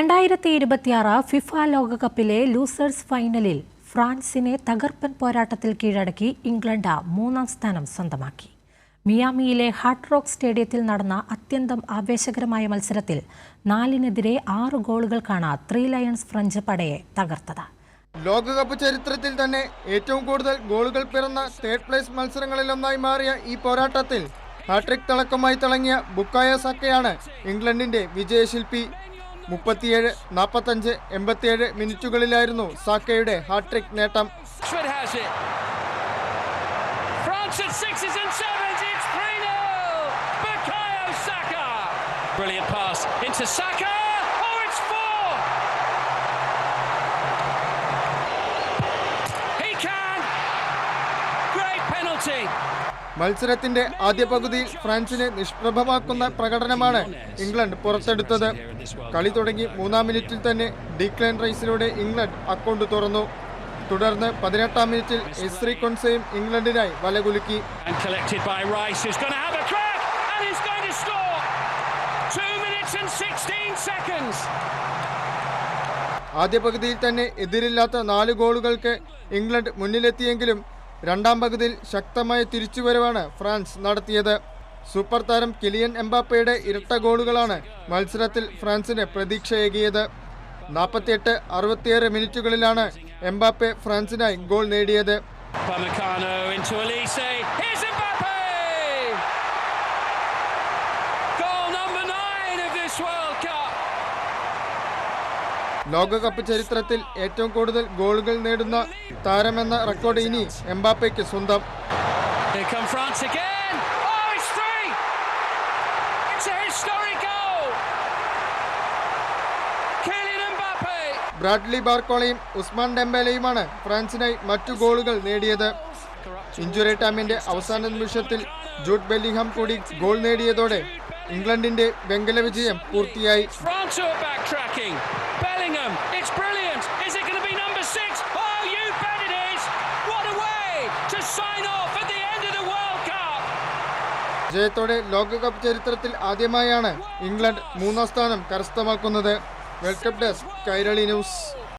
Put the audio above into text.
2026 FIFA ലോകകപ്പിലെ losers ഫൈനലിൽ ഫ്രാൻസിനെ തകർപ്പൻ പോരാട്ടത്തിൽ കീഴടക്കി ഇംഗ്ലണ്ട് 3ാം സ്ഥാനം സ്വന്തമാക്കി. മിയാമിയിലെ ഹാർഡ് റോക്ക് സ്റ്റേഡിയത്തിൽ നടന്ന അത്യന്തം ആവേശകരമായ മത്സരത്തിൽ 4-നെതിരെ 6 ഗോളുകൾക്കാണ് ത്രീ ലയൺസ് ഫ്രഞ്ച് പടയെ തകർത്തത്. ലോകകപ്പ് ചരിത്രത്തിൽ തന്നെ ഏറ്റവും കൂടുതൽ ഗോളുകൾ പിറന്ന തേർഡ് പ്ലേസ് മത്സരങ്ങളിലൊന്നായി മാറിയ ഈ പോരാട്ടത്തിൽ ഹാട്രിക് തിളക്കമായി തിളങ്ങിയ ബുക്കായോ സാക്കയാണ് ഇംഗ്ലണ്ടിന്റെ വിജയശില്പി. 37, 45, 87 മിനിറ്റുകളിലായിരുന്നു സാക്കയുടെ ഹാട്രിക് നേട്ടം. മത്സരത്തിന്റെ ആദ്യ പകുതിയിൽ ഫ്രാൻസിനെ നിഷ്പ്രഭമാക്കുന്ന പ്രകടനമാണ് ഇംഗ്ലണ്ട് പുറത്തെടുത്തത്. കളി തുടങ്ങി 3ാം മിനിറ്റിൽ തന്നെ ഡീക്ലൈൻ റൈസിലൂടെ ഇംഗ്ലണ്ട് അക്കൗണ്ട് തുറന്നു. തുടർന്ന് 18ാം മിനിറ്റിൽ എസ്രി കൊൻസയും ഇംഗ്ലണ്ടിനായി വലകുലുക്കി. ആദ്യ പകുതിയിൽ തന്നെ എതിരില്ലാത്ത 4 ഗോളുകൾക്ക് ഇംഗ്ലണ്ട് മുന്നിലെത്തിയെങ്കിലും 2ാം പകുതിയിൽ ശക്തമായ തിരിച്ചുവരവാണ് ഫ്രാൻസ് നടത്തിയത്. സൂപ്പർ താരം കിലിയൻ എംബാപ്പയുടെ ഇരട്ട ഗോളുകളാണ് മത്സരത്തിൽ ഫ്രാൻസിന് പ്രതീക്ഷയേകിയത്. 48, 66 മിനിറ്റുകളിലാണ് എംബാപ്പെ ഫ്രാൻസിനായി ഗോൾ നേടിയത്. ലോകകപ്പ് ചരിത്രത്തിൽ ഏറ്റവും കൂടുതൽ ഗോളുകൾ നേടുന്ന താരമെന്ന റെക്കോർഡ് ഇനി എംബാപ്പയ്ക്ക് സ്വന്തം. ബ്രാഡ്ലി ബാർക്കോളയും ഉസ്മാൻ ഡെംബേലയുമാണ് ഫ്രാൻസിനായി മറ്റു ഗോളുകൾ നേടിയത്. ഇഞ്ചുറി ടൈമിന്റെ അവസാന നിമിഷത്തിൽ ജൂഡ് ബെല്ലിംഗ്ഹാം കൂടി ഗോൾ നേടിയതോടെ ഇംഗ്ലണ്ടിന്റെ വെങ്കല വിജയം പൂർത്തിയായി. ജയത്തോടെ ലോകകപ്പ് ചരിത്രത്തിൽ ആദ്യമായാണ് ഇംഗ്ലണ്ട് 3ാം സ്ഥാനം കരസ്ഥമാക്കുന്നത്. World cup desk Kairali news.